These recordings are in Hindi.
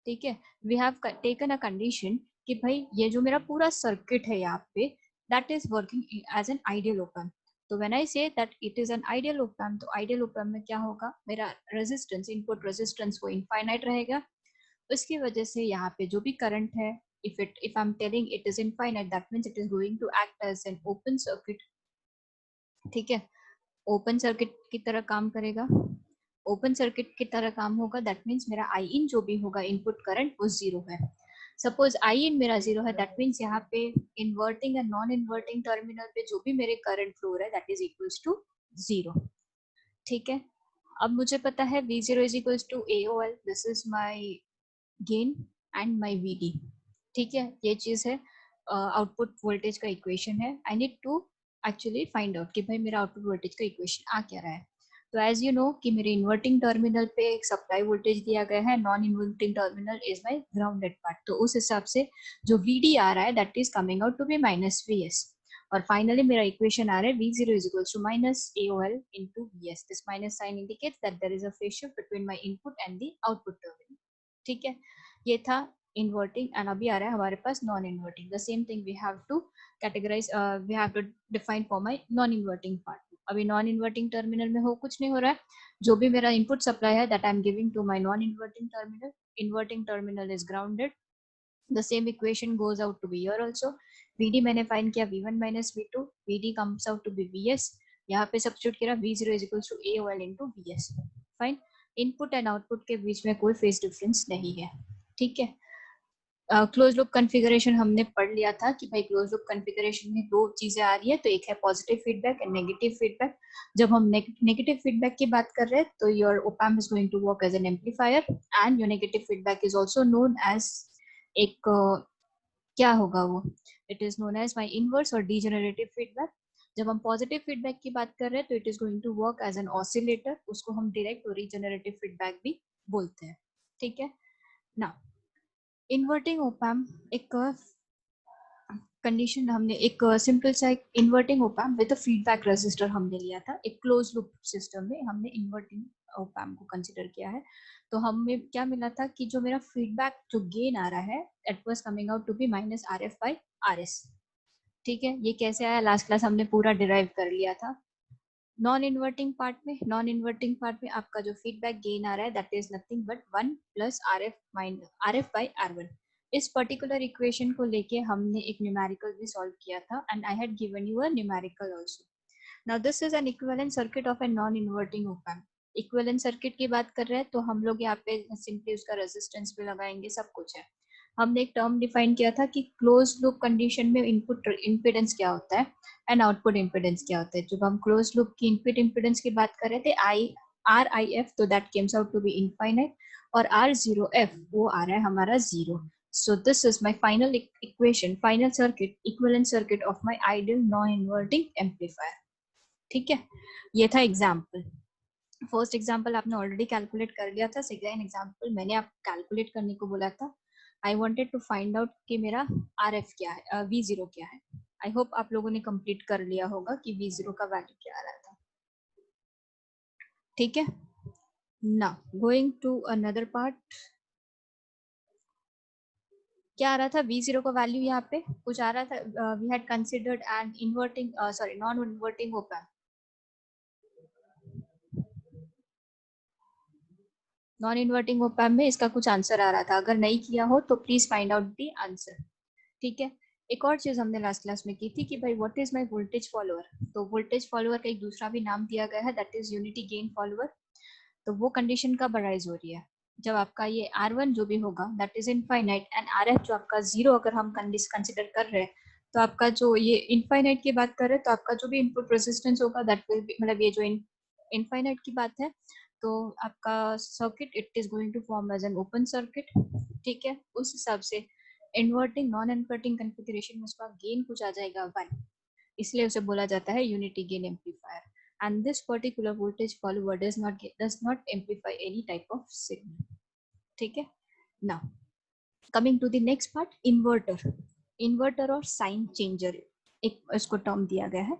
ठीक है, we have taken a condition कि भाई ये जो मेरा पूरा सर्किट है यहाँ पे that is working as an ideal op amp. तो when I say that it is an ideal op amp, तो आइडियल ओप एम्प में क्या होगा, मेरा रेजिस्टेंस, इनपुट रेजिस्टेंस वो इनफाइनाइट रहेगा। उसकी वजह से यहाँ पे जो भी करंट है, if I'm telling it is infinite, that means it is going to act as an open circuit। ठीक है, ओपन सर्किट की तरह काम करेगा। ओपन सर्किट की तरह काम होगा, दैट मीन्स मेरा आई इन जो भी होगा इनपुट करंट वो जीरो है। सपोज आई इन मेरा जीरो है, दैट मीन्स यहाँ पे inverting and non inverting terminal पे जो भी मेरे करंट फ्लो है that is equals to zero. ठीक है, अब मुझे पता है V zero is equals to AOL, this is my gain and my VD। ठीक है, ये चीज है, आउटपुट वोल्टेज का इक्वेशन है। I need to actually find out कि भाई मेरा आउटपुट वोल्टेज का इक्वेशन आ क्या रहा है। तो एज यू नो कि मेरे इन्वर्टिंग टर्मिनल पे एक सप्लाई वोल्टेज दिया गया है, non inverting terminal is my grounded part, तो उस हिसाब से जो VD आ रहा है that is coming out to be minus VS। और फाइनली मेरा इक्वेशन आ रहा है V zero is equals to minus AOL into VS। This minus sign indicates that there is a phase shift between my input and the output terminal. ठीक है, ये था इन्वर्टिंग एंड अभी आ रहा है हमारे पास non inverting. The same thing we have to categorize, we have to define for my non inverting part. अभी नॉन इन्वर्टिंग टर्मिनल में हो कुछ नहीं हो रहा है, जो भी मेरा इनपुट सप्लाई है that I am giving to my non inverting terminal. Inverting terminal is grounded. The same equation goes out to be here also. VD मैंने फाइंड किया V1 minus V2, VD comes out to be VS। यहाँ पे सब्स्टिट्यूट किया V zero is equal to AOL into VS। Fine, input and output के बीच में कोई फेज डिफरेंस नहीं है। ठीक है, क्लोज लूप कॉन्फ़िगरेशन हमने पढ़ लिया था कि भाई क्लोज लूप कॉन्फ़िगरेशन में दो चीजें आ रही है, तो एक है positive feedback and negative feedback. जब हम नेगेटिव फीडबैक की बात कर रहे हैं तो your op amp is going to work as an amplifier and your negative feedback is also known as एक क्या होगा वो, it is known as my inverse और डीजेनरेटिव फीडबैक। जब हम पॉजिटिव फीडबैक की बात कर रहे हैं तो it is going to work as an oscillator, उसको हम डायरेक्ट और रीजेनरेटिव फीडबैक भी बोलते हैं। ठीक है ना, इन्वर्टिंग ओप एम्प एक कंडीशन, हमने एक सिंपल सा एक inverting op amp with feedback resistor हमने लिया था। एक क्लोज लूप सिस्टम में हमने इन्वर्टिंग ओप एम्प को कंसीडर किया है। तो हमें क्या मिला था कि जो मेरा फीडबैक जो गेन आ रहा है it was coming out to be minus RF by RS। ठीक है, ये कैसे आया, लास्ट क्लास हमने पूरा डिराइव कर लिया था। नॉन इन्वर्टिंग पार्ट में, नॉन इन्वर्टिंग पार्ट में आपका जो फीडबैक गेन आ रहा है that is nothing but 1 plus RF by R1। इस पर्टिकुलर इक्वेशन को लेके हमने एक न्यूमेरिकल भी सॉल्व किया था and I had given you a numerical also. Now this is an equivalent circuit of a non inverting op amp. Equivalent circuit की बात कर रहे हैं तो हम लोग यहाँ पे सिंपली उसका रेजिस्टेंस भी लगाएंगे, सब कुछ है। हमने एक टर्म डिफाइन किया था कि क्लोज लूप कंडीशन में इनपुट इम्पीडेंस क्या होता है एंड आउटपुट इम्पीडेंस क्या होता है। जब हम क्लोज लूप की इनपुट इम्पीडेंस की बात कर रहे थे RIF, तो that comes out to be infinite, और R0F वो आ रहा है हमारा zero. So this is my final equation, final circuit, equivalent circuit of my ideal non-inverting amplifier। ठीक है, ये था एग्जाम्पल। फर्स्ट एग्जाम्पल आपने ऑलरेडी कैलकुलेट कर लिया था, सेकेंड एग्जाम्पल मैंने आप कैलकुलेट करने को बोला था। I wanted to find out कि मेरा RF क्या है, V0 क्या है। आई होप आप लोगों ने कंप्लीट कर लिया होगा कि V0 का वैल्यू क्या आ रहा था। ठीक है, now going to another part. क्या आ रहा था V0 का वैल्यू, यहाँ पे कुछ आ रहा था, we had considered an inverting sorry non inverting op amp. Non inverting op amp में इसका कुछ आंसर आ रहा था, अगर नहीं किया हो तो please find out the answer. ठीक है, एक और चीज हमने लास्ट क्लास में की थी कि भाई what is my voltage follower. तो वोल्टेज फॉलोअर का एक दूसरा भी नाम दिया गया है that is unity gain follower. तो वो कंडीशन कब अराइज हो रही है, जब आपका ये R1 जो भी होगा that is infinite and RF जो आपका जीरो अगर हम कंसिडर कर रहे हैं, तो आपका जो ये इनफाइनाइट की बात कर रहे हैं तो आपका जो भी इनपुट रेजिस्टेंस होगा दैट विल बी, मतलब ये जो इनफाइनाइट की बात है तो आपका circuit it is going to form as an open circuit. ठीक है, उस हिसाब से इन्वर्टिंग नॉन इन्वर्टिंग कॉन्फ़िगरेशन में उसका गेन कुछ आ जाएगा 1, इसलिए उसे बोला जाता है unity gain amplifier. And this particular voltage follower does not amplify any type of signal। ठीक है, now coming to the next part, inverter। inverter और sign changer एक इसको टर्म दिया गया है,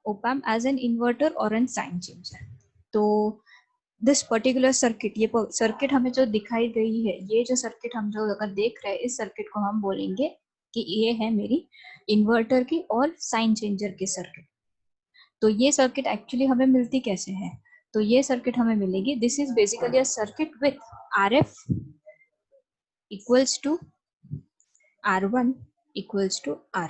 op amp as an inverter और an sign changer। तो दिस पर्टिकुलर सर्किट, ये सर्किट हमें जो दिखाई गई है, ये जो सर्किट हम जो अगर देख रहे हैं, इस सर्किट को हम बोलेंगे कि ये है मेरी इन्वर्टर की और साइन चेंजर की सर्किट। तो ये सर्किट एक्चुअली हमें मिलती कैसे है? तो ये सर्किट हमें मिलेगी, this is basically a circuit with RF equals to R1 equals to R।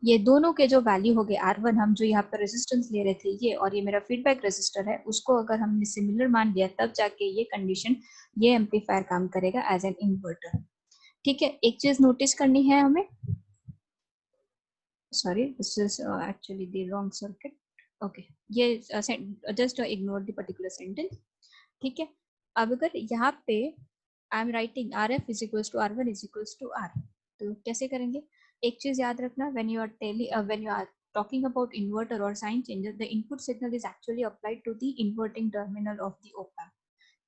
ये दोनों के जो वैल्यू हो गए R1, हम जो यहाँ पर रेजिस्टेंस ले रहे थे ये, और ये मेरा फीडबैक रेजिस्टर है, उसको अगर हमने सिमिलर मान लिया तब जाके ये कंडीशन, ये एम्पलीफायर काम करेगा एज एन इन्वर्टर। ठीक है, एक चीज नोटिस करनी है हमें, sorry this is actually the wrong circuit, okay, ये just ignore the particular sentence. ठीक है, अब अगर यहाँ पे I am writing RF is equals to R1 is equals to R, तो कैसे करेंगे? एक चीज याद रखना, when you are telling, when you are talking about inverter or sign changer, the input signal is actually applied to the inverting terminal of the op amp.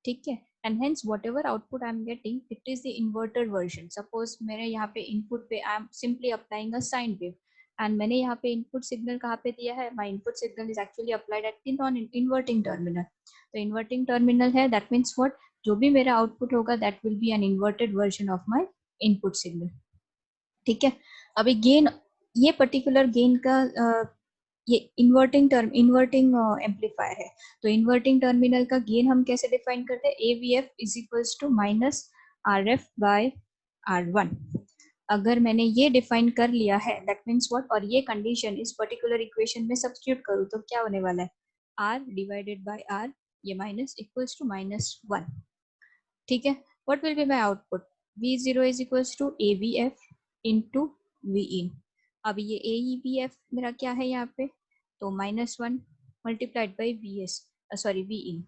ठीक है, and hence whatever output I am getting, it is the inverted version. Suppose मेरे यहाँ पे input पे I am simply applying a sine wave, and मैंने यहाँ पे input signal कहाँ पे दिया है? My input signal is actually applied at the non-inverting terminal. तो inverting terminal है, that means what? जो भी मेरा output होगा, that will be an inverted version of my input signal. ठीक है, अभी गेन, ये पर्टिकुलर गेन का ये इन्वर्टिंग एम्पलीफायर है, तो इन्वर्टिंग टर्मिनल का गेन हम कैसे डिफाइन करते हैं? AVF is equals to minus RF by R1। अगर मैंने ये डिफाइन कर लिया है, दैट मीन्स व्हाट, और ये कंडीशन इस पर्टिकुलर इक्वेशन में सब्स्टिट्यूट करूँ तो क्या होने वाला है? R डिवाइडेड बाय R, ये माइनस इक्वल्स टू -1। ठीक है, what will be my output? V0 is equals to AVF into Vin। अब ये AVF मेरा क्या है यहाँ पे? तो -1 मल्टीप्लाइड बाई Vin,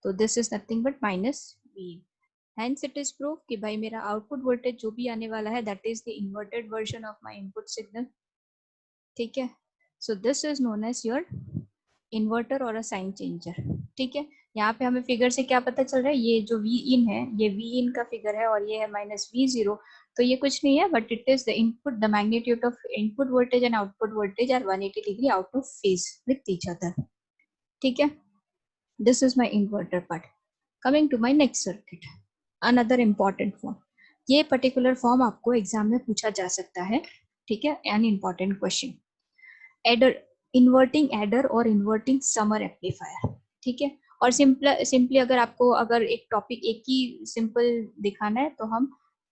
तो this is nothing but -Vin। Hence it is proof कि भाई मेरा आउटपुट वोल्टेज जो भी आने वाला है, that is the inverted version of my input signal। ठीक है, so this is known as your inverter और अ साइन चेंजर। ठीक है, यहाँ पे हमें फिगर से क्या पता चल रहा है? ये जो V in है, ये V in का फिगर है, और ये है -V0, तो ये कुछ नहीं है, but it is the input, the magnitude of input voltage and output voltage are 180 degree out of phase with each other. ठीक है, this is my inverter part. Coming to my next circuit, another important form. ये पर्टिकुलर फॉर्म आपको एग्जाम में पूछा जा सकता है। ठीक है, an important question, adder, inverting adder और इन्वर्टिंग समर एम्पलीफायर। ठीक है, और सिंपली अगर आपको अगर एक टॉपिक एक ही सिंपल दिखाना है, तो हम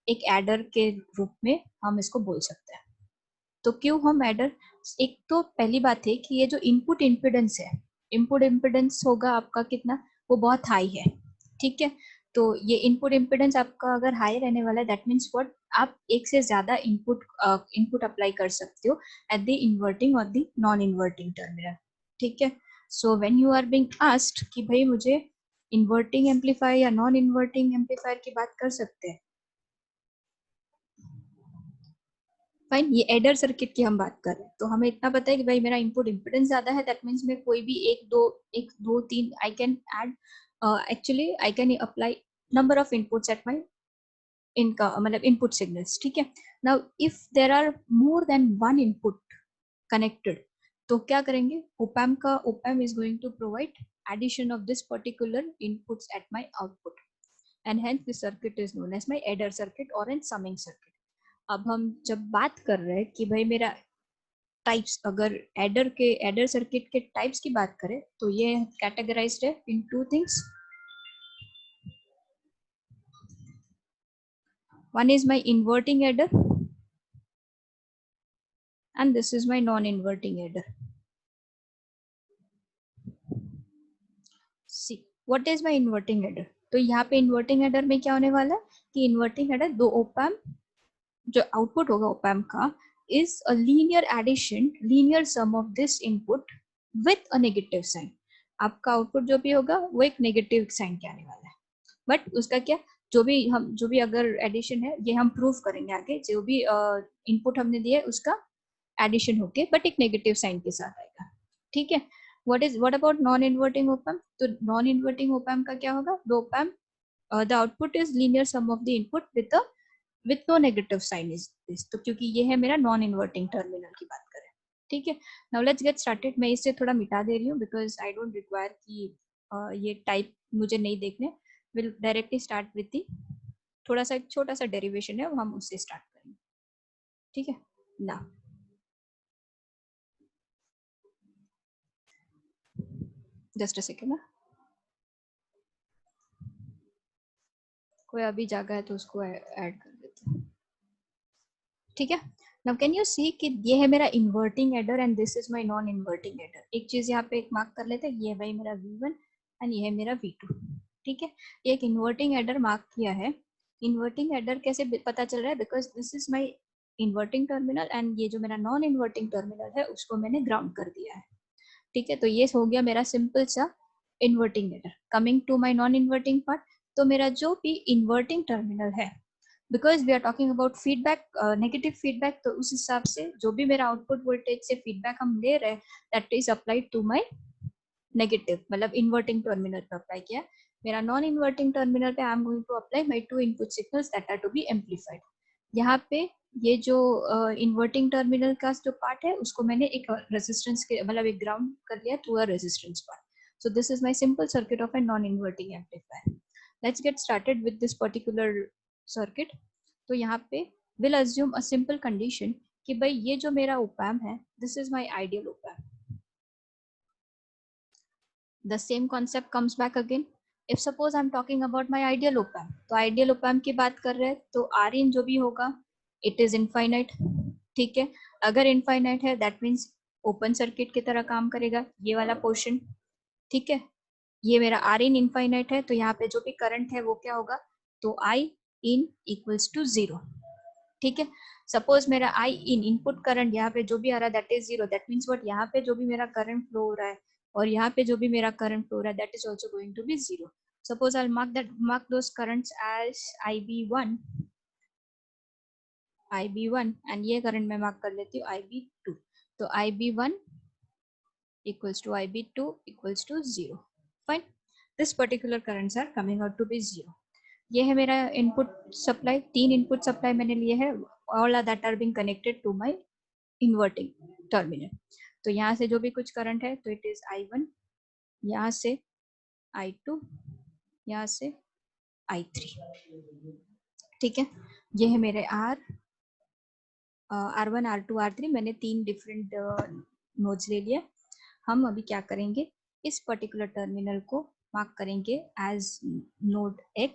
एक एडर के रूप में हम इसको बोल सकते हैं। तो क्यों हम एडर? एक तो पहली बात है कि ये जो इनपुट इम्पिडेंस है, इनपुट इम्पिडेंस होगा आपका कितना? वो बहुत हाई है। ठीक है, तो ये इनपुट इम्पिडेंस आपका अगर हाई रहने वाला है, दैट मीन्स व्हाट, आप एक से ज्यादा इनपुट अप्लाई कर सकते हो एट द इन्वर्टिंग और द नॉन इन्वर्टिंग टर्मिनल। ठीक है, so when you are being asked कि भाई मुझे इन्वर्टिंग एम्पलीफायर या नॉन इन्वर्टिंग एम्पलीफायर की बात कर सकते हैं, फाइन, ये एडर सर्किट की हम बात कर रहे हैं, तो हमें इतना पता है कि भाई मेरा इनपुट इम्पिडेंस ज्यादा है, दैट मीन्स मैं कोई भी एक दो तीन I can add, actually I can apply number of inputs at my इनका मतलब इनपुट सिग्नल्स। ठीक है, now if there are more than one input connected, तो क्या करेंगे? Op amp is going to provide addition of this particular inputs at my output, and hence this circuit is known as my adder circuit or an summing circuit। अब हम जब बात कर रहे हैं कि भाई मेरा टाइप्स, अगर एडर सर्किट के टाइप्स की बात करें, तो ये कैटेगराइज्ड है in two things. One is my inverting adder and this is my non-inverting adder। See, what is my inverting adder? तो यहाँ पे इन्वर्टिंग एडर में क्या होने वाला है कि इन्वर्टिंग एडर, दो ओपैम्प जो आउटपुट होगा ओपैम्प का is a linear addition, linear sum of this input with a negative sign. आपका आउटपुट जो भी होगा वो एक नेगेटिव साइन के आने वाला है, बट उसका क्या, जो भी अगर एडिशन है, ये हम प्रूव करेंगे आगे, जो भी इनपुट हमने दिया है उसका एडिशन होके बट एक नेगेटिव साइन के साथ आएगा। ठीक है, what about non inverting op amp? तो नॉन इन्वर्टिंग ओपैम्प का क्या होगा? The op amp, the output is linear sum of the input with no negative sign is this. तो क्योंकि ये है मेरा नॉन इन्वर्टिंग टर्मिनल की बात करें। ठीक है, नाउ लेट्स गेट स्टार्टेड। मैं इसे थोड़ा मिटा दे रही हूँ बिकॉज आई डोंट रिक्वायर कि ये टाइप मुझे नहीं देखने, will directly start with the, थोड़ा सा एक छोटा सा डेरिवेशन है वो हम उससे स्टार्ट करेंगे, ठीक है ना। जस्ट अ सेकेंड ना, कोई अभी जागा है तो उसको ऐड कर देते हैं, ठीक है। नाउ कैन यू सी कि ये है मेरा inverting adder and this is my non inverting adder. एक चीज यहाँ पे एक मार्क कर लेते हैं, ये है भाई मेरा V1 एंड ये है मेरा V2, ठीक है। एक इन्वर्टिंग एडर मार्क किया है। इन्वर्टिंग एडर कैसे पता चल रहा है, because this is my inverting terminal and ये जो मेरा नॉन इन्वर्टिंग टर्मिनल है उसको मैंने ग्राउंड कर दिया है, ठीक है। तो ये हो गया मेरा सिंपल सा inverting adder. Coming to my non inverting part, तो मेरा जो भी इन्वर्टिंग टर्मिनल है, because we are talking about feedback, negative feedback, तो उस हिसाब से जो भी मेरा आउटपुट वोल्टेज से फीडबैक हम ले रहे हैं that is applied to my negative, मतलब इन्वर्टिंग टर्मिनल पे अप्लाई किया। मेरा नॉन इन्वर्टिंग टर्मिनल पे I am going to apply my two input signals that are to be amplified. यहाँ पे ये जो इन्वर्टिंग टर्मिनल का जो पार्ट है उसको मैंने एक रेजिस्टेंस के मतलब एक ग्राउंड कर लिया through a resistance part. So this is my simple circuit of a non inverting amplifier. Let's get started with this particular circuit. तो यहाँ पे will assume a simple condition कि भाई ये जो मेरा ओपैम्प है this is my ideal op-amp. The same concept comes back again. If suppose I'm talking about my ideal op amp, तो ideal op amp की बात कर रहे हैं तो Rin जो भी होगा it is infinite, ठीक है। अगर infinite है that means ओपन सर्किट की तरह काम करेगा ये वाला पोर्शन, ठीक है। ये मेरा Rin infinite है तो यहाँ पे जो भी करंट है वो क्या होगा, तो I in equals to 0, ठीक है। सपोज मेरा I in इनपुट करंट यहाँ पे जो भी आ रहा है that is 0, that means what, यहाँ पे जो भी मेरा करंट फ्लो हो रहा है और यहाँ पे जो भी मेरा करंट फ्लो हो रहा है that is also going to be 0। Suppose I mark those currents as IB1 and ये करंट मैं मार्क कर लेती हूँ IB2। तो IB1 equals to IB2 equals to 0, fine, this particular currents are coming out to be 0। ये है मेरा इनपुट सप्लाई, 3 इनपुट सप्लाई मैंने लिए है, all are that are being connected to my inverting terminal. तो यहाँ से जो भी कुछ करंट है तो इट इज I1, यहाँ से I2, यहाँ से I3, ठीक है। ये है मेरे R1 R2 R3, मैंने 3 डिफरेंट नोड्स ले लिया। हम अभी क्या करेंगे, इस पर्टिकुलर टर्मिनल को मार्क करेंगे एज नोड X,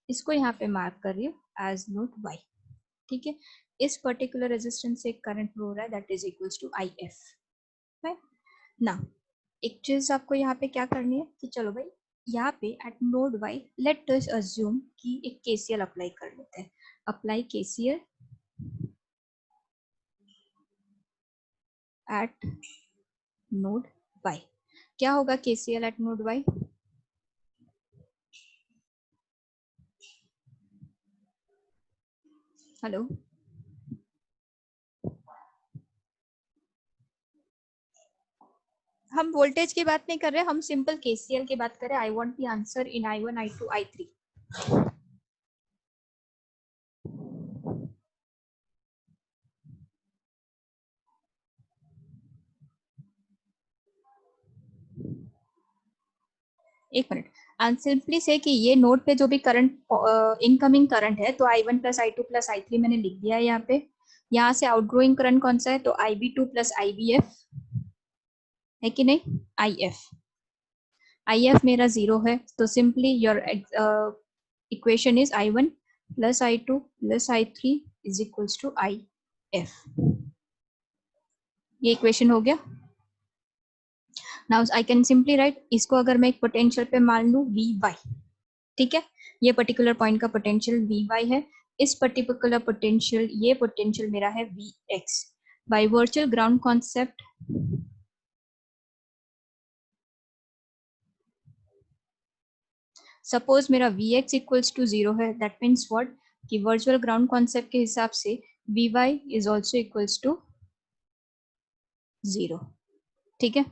इसको यहाँ पे मार्क कर रही हूँ एज नोड Y, ठीक है। इस पर्टिकुलर रेजिस्टेंस से करंट फ्लो हो रहा है that is equals to IF, right ना। एक चीज आपको यहाँ पे क्या करनी है कि चलो भाई यहाँ पे eight node Y let us assume कि एक KCL अप्लाई कर लेते हैं। Apply KCL eight node Y। क्या होगा KCL eight node Y, hello, हम वोल्टेज की बात नहीं कर रहे, हम सिंपल KCL की बात कर रहे हैं। I want the answer in I1 I2 I3। एक मिनट, एंड सिंपली से कि ये नोड पे जो भी करंट इनकमिंग करंट है तो I1 plus I2 plus I3 मैंने लिख दिया है यहाँ पे। यहाँ से आउटगोइंग करंट कौन सा है, तो IB2 प्लस IBF है कि नहीं, IF मेरा 0 है, तो simply your equation is I1 plus I2 plus I3 is equals to IF। ये इक्वेशन हो गया। Now I can simply write, इसको अगर मैं एक पोटेंशियल पे मान लूँ Vy, ठीक है। ये पर्टिकुलर पॉइंट का पोटेंशियल Vy है, इस पर्टिकुलर पोटेंशियल, ये पोटेंशियल मेरा है Vx। By virtual ground concept suppose मेरा Vx इक्वल्स टू 0 है, दैट मीन्स व्हाट कि वर्चुअल ग्राउंड कॉन्सेप्ट के हिसाब से Vy is also equals to 0, ठीक है।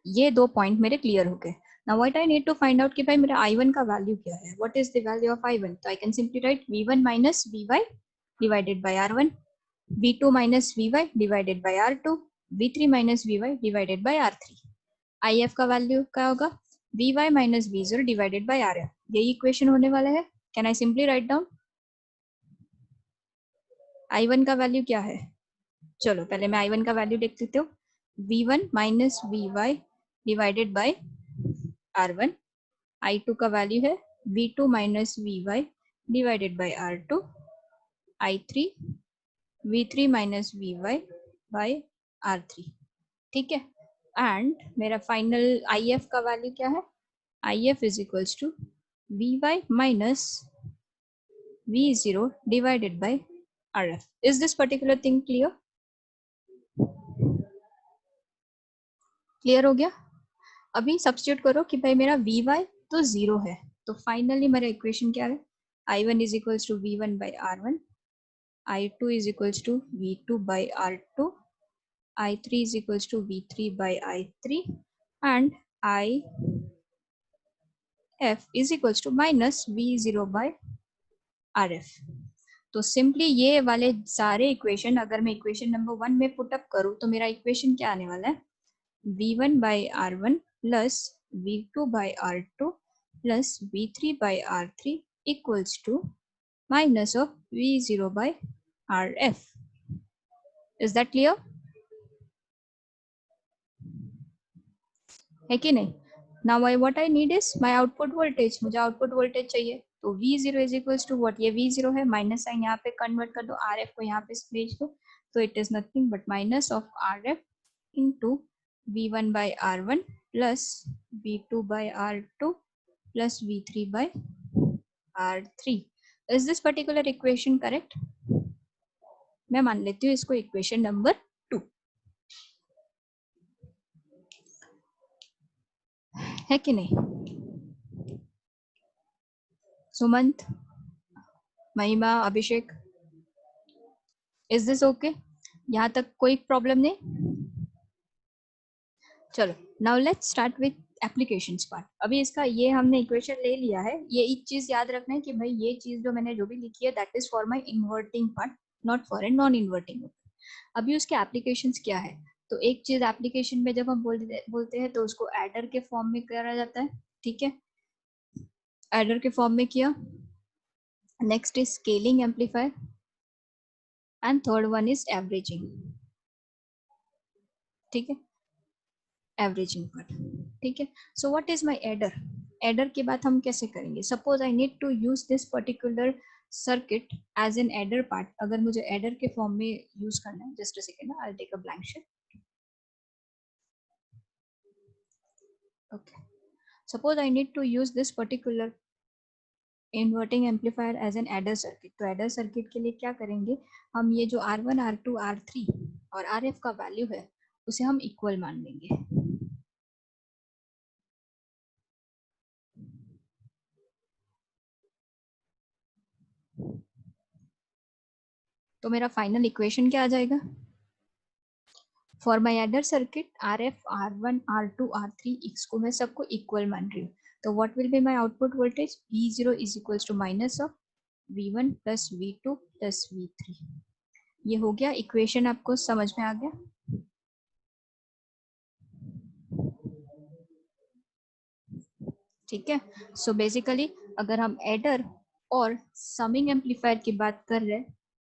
ये दो पॉइंट मेरे क्लियर हो गए। Now what I need to find out कि भाई मेरा I1 का वैल्यू क्या है, what is the value of I1, तो I can simply write V1 minus Vy divided by R1, V2 minus Vy divided by R2, V3 minus Vy divided by R3। IF का वैल्यू क्या होगा, Vy minus V0 divided by Rf, यही इक्वेशन होने वाला है. Can I simply write down? I1 का वैल्यू क्या है? चलो पहले मैं I1 का वैल्यू देख लेते हो. V1 minus Vy divided bye R1. I2 का वैल्यू है V2 minus Vy divided by R2. I3 V3 minus Vy by R3. ठीक है. एंड मेरा फाइनल IF का वैल्यू क्या है? IF is equals to Vy minus V0 divided by RF. Is this particular thing clear? Clear हो गया. अभी सब्स्टिट्यूट करो कि भाई मेरा Vy तो 0 है, तो फाइनली मेरा इक्वेशन क्या है? I1 is equals to V1 by R1, I2 is equals to V2 by R2, I3 is equals to V3 by I3 and IF is equals to minus V0 by RF. तो सिंपली ये वाले सारे इक्वेशन अगर मैं इक्वेशन नंबर 1 में पुट अप करूँ तो मेरा इक्वेशन क्या आने वाला है? V1 by R1 plus V2 by R2 plus V3 by R3 equals to minus of V0 by RF. Is that clear? है कि नहीं? Now what I need is my output voltage. मुझे output voltage चाहिए, तो V0 is equals to what? ये V0 है, माइनस साइन यहाँ पे कन्वर्ट कर दो, RF को यहाँ पे भेज दो, तो it is nothing but minus of RF into V1 by R1 plus V2 by R2 plus V3 by R3. Is this particular equation correct? मैं मान लेती हूँ इसको इक्वेशन नंबर 2. है कि नहीं? सुमंत, महिमा, अभिषेक, इज दिस ओके? यहाँ तक कोई प्रॉब्लम नहीं? चलो now let's start with applications part. अभी इसका ये हमने इक्वेशन ले लिया है. ये एक चीज याद रखना है कि भाई ये चीज जो मैंने जो भी लिखी है that is for my inverting part, not for a non inverting. अभी उसके एप्लीकेशंस क्या है? तो एक चीज एप्लीकेशन में जब हम बोलते हैं तो उसको एडर के फॉर्म में करा जाता है. ठीक है, एडर के फॉर्म में किया. Next is scaling amplifier and third one is averaging. ठीक है, एवरेजिंग पार्ट. ठीक है, so what is my adder? Adder के बाद हम कैसे करेंगे? Suppose I need to use this particular circuit as an adder part. अगर मुझे एडर के फॉर्म में यूज करना है, just a second, I will take a blank sheet. Okay, suppose I need to use this particular inverting amplifier as an adder circuit. तो एडर सर्किट के लिए क्या करेंगे? हम ये जो R1, R2, R3 और RF का वैल्यू है उसे हम इक्वल मान लेंगे. तो मेरा फाइनल इक्वेशन क्या आ जाएगा? For my adder circuit RF, R1, R2, R3 इसको मैं सबको इक्वल मान रही हूँ. तो what will be my output voltage? V0 is equals to minus of V1 plus V2 plus V3. ये हो गया इक्वेशन. आपको समझ में आ गया? ठीक है, सो बेसिकली अगर हम एडर और समिंग एम्पलीफायर की बात कर रहे हैं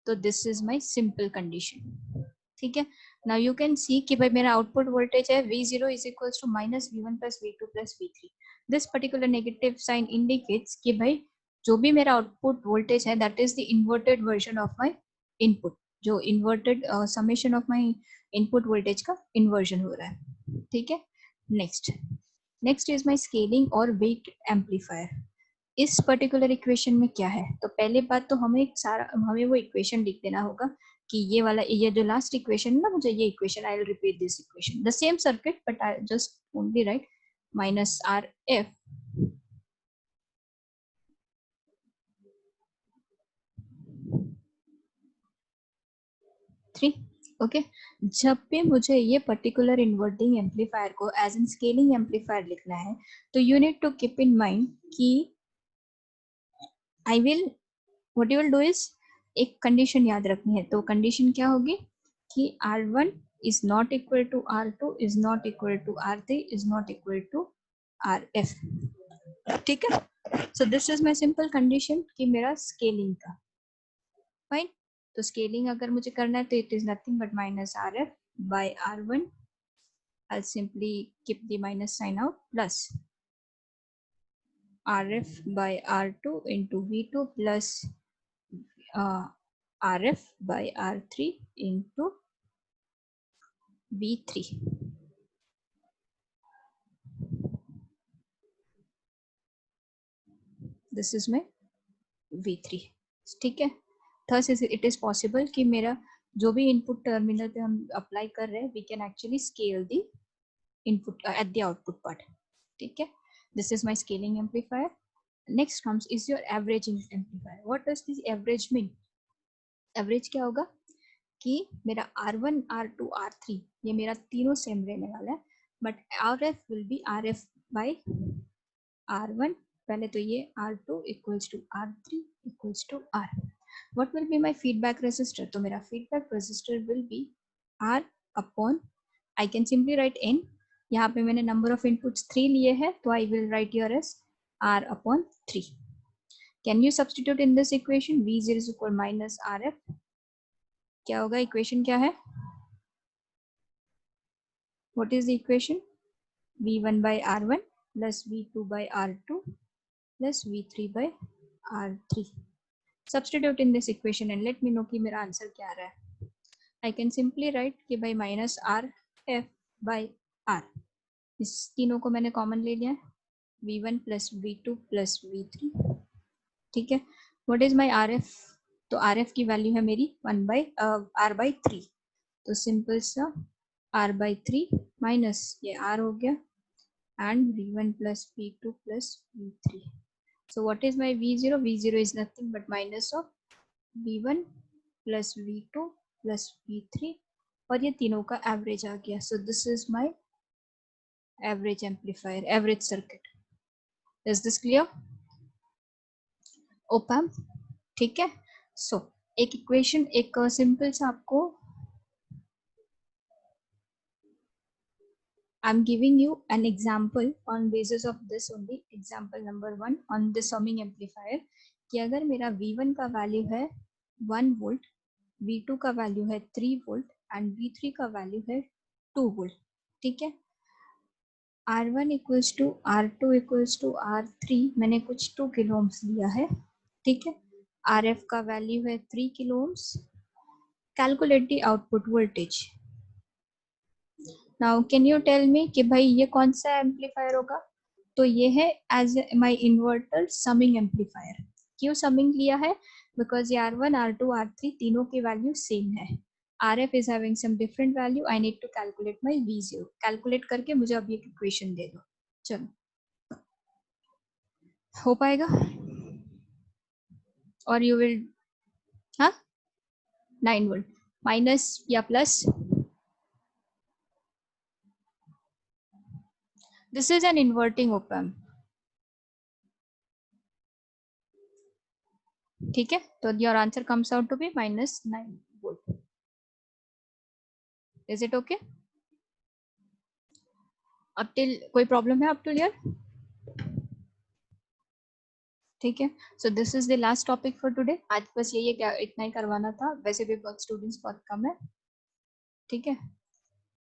तो this is my simple condition. ठीक है, नाउ यू कैन सी कि भाई मेरा आउटपुट वोल्टेज है V0 is equals to minus V1 plus V2 plus V3. This particular negative sign indicates कि भाई जो भी मेरा आउटपुट वोल्टेज है that is the inverted version of my input. जो inverted summation of my input voltage का इन्वर्जन हो रहा है. ठीक है, नेक्स्ट इज माय स्केलिंग और वेट एम्पलीफायर. इस पर्टिकुलर इक्वेशन में क्या है? तो पहले बात तो हमें वो इक्वेशन लिख देना होगा कि ये वाला, ये जो लास्ट इक्वेशन ना, मुझे ये equation, I will repeat this equation, the same circuit but I just only write minus RF three. Okay, जब भी मुझे ये पर्टिकुलर इन्वर्टिंग एम्पलीफायर को एज एन स्केलिंग एम्पलीफायर लिखना है तो you need to keep in mind कि I will, what you will do is, एक कंडीशन याद रखनी है. तो कंडीशन क्या होगी कि R1 is not equal to R2 is not equal to R3 is not equal to R F, ठीक है। So this is my simple condition कि मेरा स्केलिंग का, फाइन। तो स्केलिंग अगर मुझे करना है तो it is nothing but minus R F by R one, I'll simply keep the minus sign out, plus RF by R2 into V2 plus RF by R3 into V3. This is my V3, ठीक है। Thus it is possible कि मेरा जो भी इनपुट टर्मिनल पे हम अप्लाई कर रहे हैं, we can actually scale the input at the output part, ठीक है। This is my scaling amplifier. Next comes is your averaging amplifier. What does this average mean? Average क्या होगा कि मेरा R1, R2, R3 ये मेरा तीनों सेम रहने वाला है, but RF will be RF by R1, पहले तो ये R2 equals to R3 equals to R. What will be my feedback resistor? तो मेरा feedback resistor will be R upon, I can simply write N. यहाँ पे मैंने number of inputs 3 लिए हैं, तो I will write here as R upon 3. Can you substitute in this equation? V0 is equal minus RF. क्या होगा इक्वेशन क्या है? What is the equation? V1 by R1 plus V2 by R2 plus V3 by R3. Substitute in this equation and let me know कि मेरा आंसर क्या आ रहा है. I can simply write कि by minus RF by R. इस तीनों को मैंने कॉमन ले लिया है. V1 plus V2 plus V3. ठीक है. What is my RF? तो RF की वैल्यू है मेरी 1 by R by 3. तो सिंपल सा R by 3 माइनस ये R हो गया and V1 plus V2 plus V3. So what is my V0? V0 is nothing but minus of V1 plus V2 plus V3 और ये तीनों का एवरेज आ गया. So this is my average amplifier, average circuit. Is this clear? Op-amp, ठीक है. So एक इक्वेशन, एक सिंपल सा आपको I'm giving you an example on basis of this only. Example number 1 on the summing amplifier कि अगर मेरा V1 का वैल्यू है 1 वोल्ट, V2 का वैल्यू है 3 वोल्ट एंड V3 का वैल्यू है 2 वोल्ट, ठीक है. R1 equals to R2 equals to R3 मैंने कुछ 2 किलो ओम्स लिया है, ठीक है. RF का वैल्यू है 3 kilo ohms. Calculate the output voltage. Now can you tell me कि भाई ये कौन सा एम्पलीफायर होगा? तो ये है as my inverter summing amplifier. क्यों समिंग लिया है? बिकॉज ये R1, R2, R3 तीनों की वैल्यू सेम है. RF is having some different value. I need to calculate my V0. Calculate करके मुझे अभी एक इक्वेशन दे दो. चलो, हो पाएगा? और यू विल, हाँ, 9 वोल्ट माइनस या plus? This is an inverting op-amp. ठीक है. तो your answer comes out to be minus 9 volt. Is it okay? अब टिल कोई प्रॉब्लम है? Up to here? ठीक है. So this is the last topic for today. आज बस यही है, क्या इतना ही करवाना था. वैसे भी बहुत स्टूडेंट्स बहुत कम है, ठीक है.